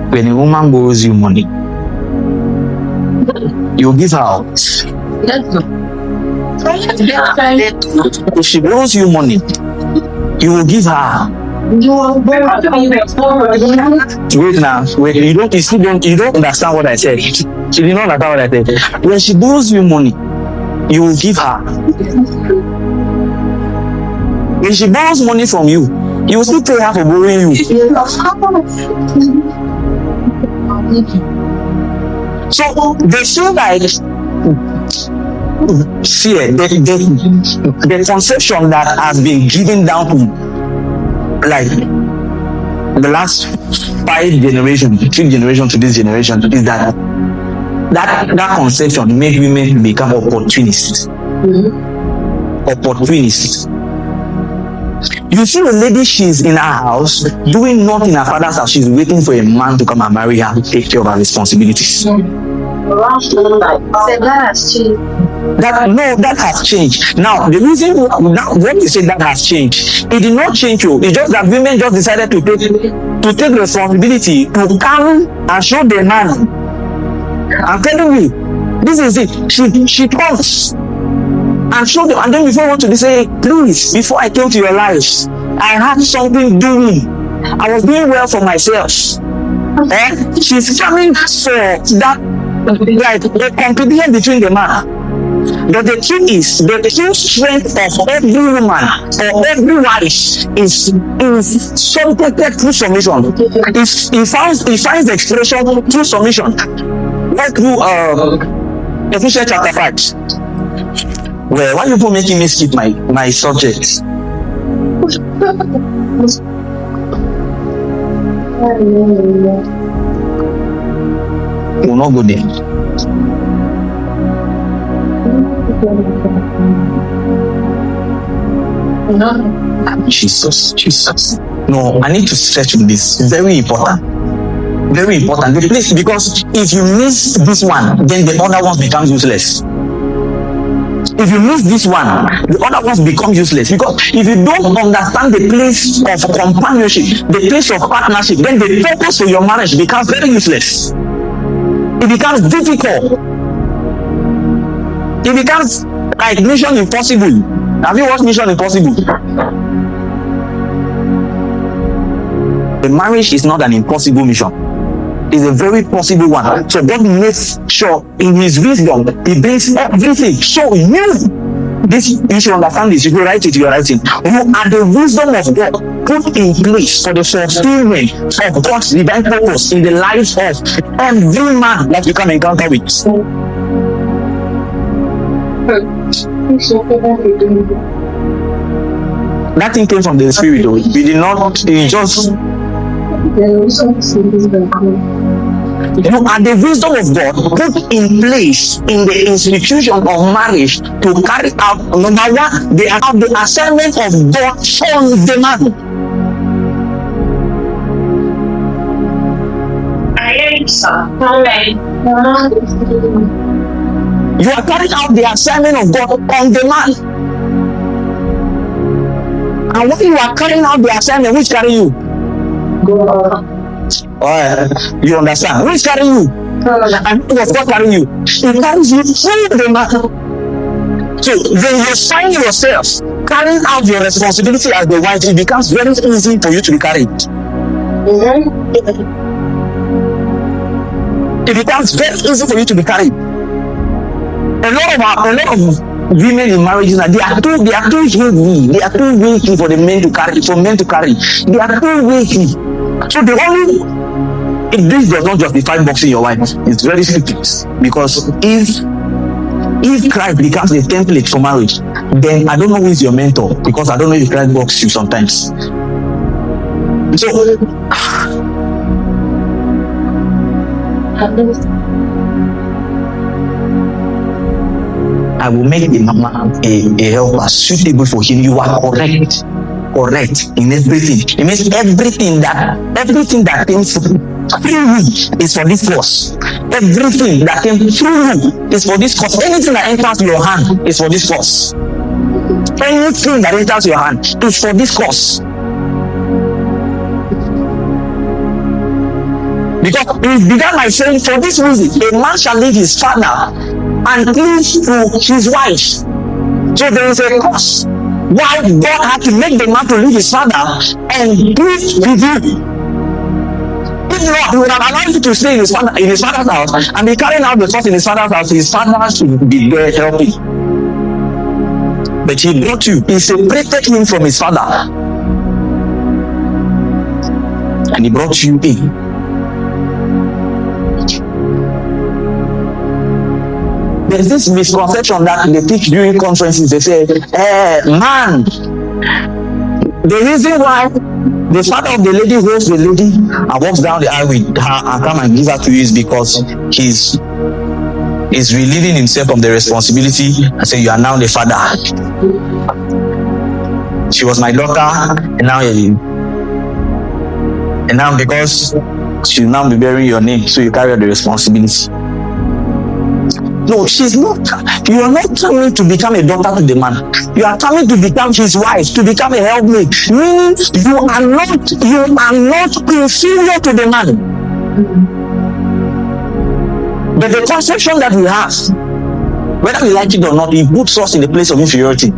when a woman borrows you money, you give her out. If she borrows you money, you will give her. Wait now, you don't understand what I said. She did not understand what I said. When she borrows you money, you will give her. When she borrows money from you, you will still pay her for borrowing you. So they feel like, see, the conception that has been given down to like the last 5 generations, 3 generations to this generation is that conception make women become opportunists. Opportunists. You see a lady, she's in her house doing nothing in her father's house. She's waiting for a man to come and marry her to take care of her responsibilities. That has changed. Now the reason when you say that has changed, it did not change you. It's just that women just decided to take responsibility to come and show the man. I'm telling you, this is it. She comes and show them, and then before I want to say, please, before I came to your lives, I had something doing. I was doing well for myself. And she's coming for that, like the competition between the man. But the truth is, the true strength of every woman or every wife is subjected through submission. It finds the expression through submission. Like through Ephesians chapter 5. Well, why are you making me skip my subject? We'll not go there. Jesus. No, I need to stretch on this. Very important. Very important. The place, because if you miss this one, then the other ones become useless. If you miss this one, the other ones become useless. Because if you don't understand the place of companionship, the place of partnership, then the purpose of your marriage becomes very useless. It becomes difficult. It becomes like Mission Impossible. Have you watched Mission Impossible? The marriage is not an impossible mission. It's a very possible one. So God makes sure in his wisdom, he brings everything. So you should understand this. If you write it, you are writing. You are the wisdom of God put in place for the fulfillment of God's divine purpose in the lives of every man that you can encounter with. That thing came from the spirit, though. We did not, it just. You are the wisdom of God put in place in the institution of marriage to carry out, number one, they are the assignment of God on the man. You are carrying out the assignment of God on the man. And when you are carrying out the assignment, which carry you? You understand? Who is carrying you? And who was God carrying you? He carries you through the man. So when you find yourself carrying out your responsibility as the wife, it becomes very easy for you to be carried. It becomes very easy for you to be carried. A lot of women in marriages, they are too heavy. They are too weighty for the men to carry. For men to carry, they are too weighty. So the only, if this does not justify boxing your wife, it's very stupid. Because if Christ becomes a template for marriage, then I don't know who is your mentor, because I don't know if Christ boxes you sometimes. So I will make the mama a helper suitable for him. You are correct in everything. It means everything that came through you is for this cause. Everything that came through you is for this cause. Anything that enters your hand is for this cause. Anything that enters your hand is for this cause. Because he began by saying, for this reason, a man shall leave his father and cleave to his wife. So there is a cause why God had to make the man to leave his father and cleave with you. If not, he would have allowed you to stay in his father's house and be carrying out the cause in his father's house. His father should be there helping. But he brought you, he separated him from his father. And he brought you in. There's this misconception that they teach during conferences. They say, man, the reason why the father of the lady holds the lady and walks down the aisle with her and come and give her to you is because he's relieving himself from the responsibility and say, you are now the father. She was my daughter, and now because she'll now be bearing your name, so you carry out the responsibility. No, she's not. You are not coming to become a daughter to the man. You are coming to become his wife, to become a helpmate. Meaning you are not inferior to the man. But the conception that we have, whether we like it or not, it puts us in the place of inferiority.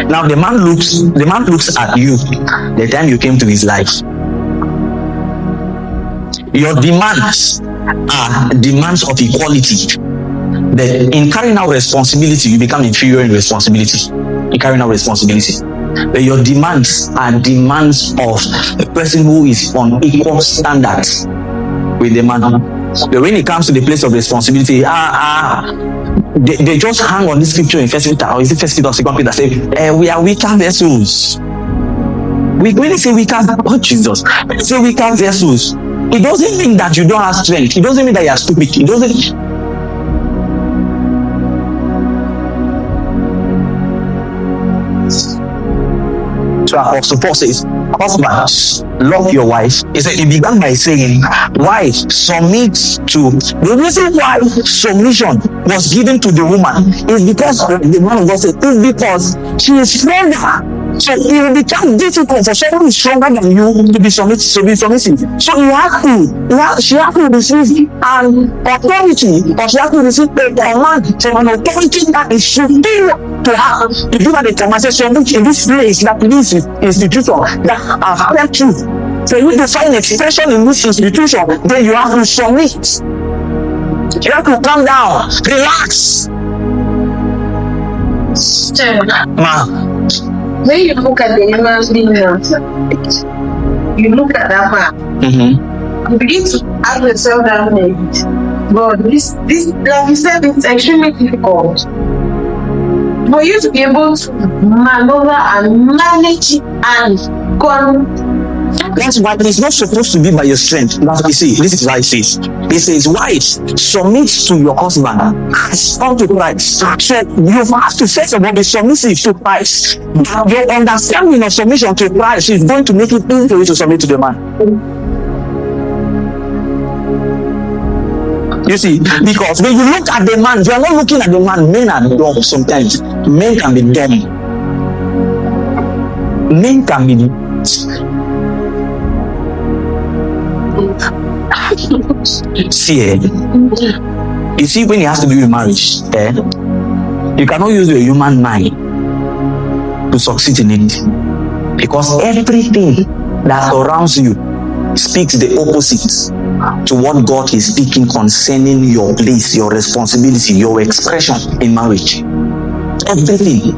Now the man looks at you the time you came to his life. Your demands are demands of equality. But in carrying out responsibility, you become inferior in responsibility. In carrying out responsibility. But your demands are demands of a person who is on equal standards with the man. But when it comes to the place of responsibility, they just hang on this scripture in First Peter, or is it First Peter or Second Peter, say, we are weaker vessels. When they say weaker, oh Jesus, when they say weaker vessels, it doesn't mean that you don't have strength. It doesn't mean that you are stupid. It doesn't. So Apostle Paul says, husbands, love your wife. He began by saying, wife, submit to. The reason why submission was given to the woman is because the man of God said, it's because she is stronger. So it will become difficult for someone who is stronger than you to be submissive. So she has to receive an authority, or she has to receive a command from an authority that is superior to her. To give her the command, say, in this place, that in this institution, that I've helped you. So you to find expression in this institution, then you have to submit. You have to calm down, relax. When you look at the human being, you look at that man, you begin to ask yourself that maybe, God, this, like you said, it's extremely difficult for you to be able to maneuver and manage it and That's why it's not supposed to be by your strength. That's what you see. This is why it says. It says, wives, submit to your husband as unto Christ. So you have to first of all be submissive to Christ. Your understanding of submission to Christ is going to make it easy for you to submit to the man. You see, because when you look at the man, you are not looking at the man. Men are dumb sometimes. Men can be dumb. Men can be. See, you see, when it has to do with marriage, you cannot use your human mind to succeed in it, because everything that surrounds you speaks the opposite to what God is speaking concerning your place, your responsibility, your expression in marriage. Everything.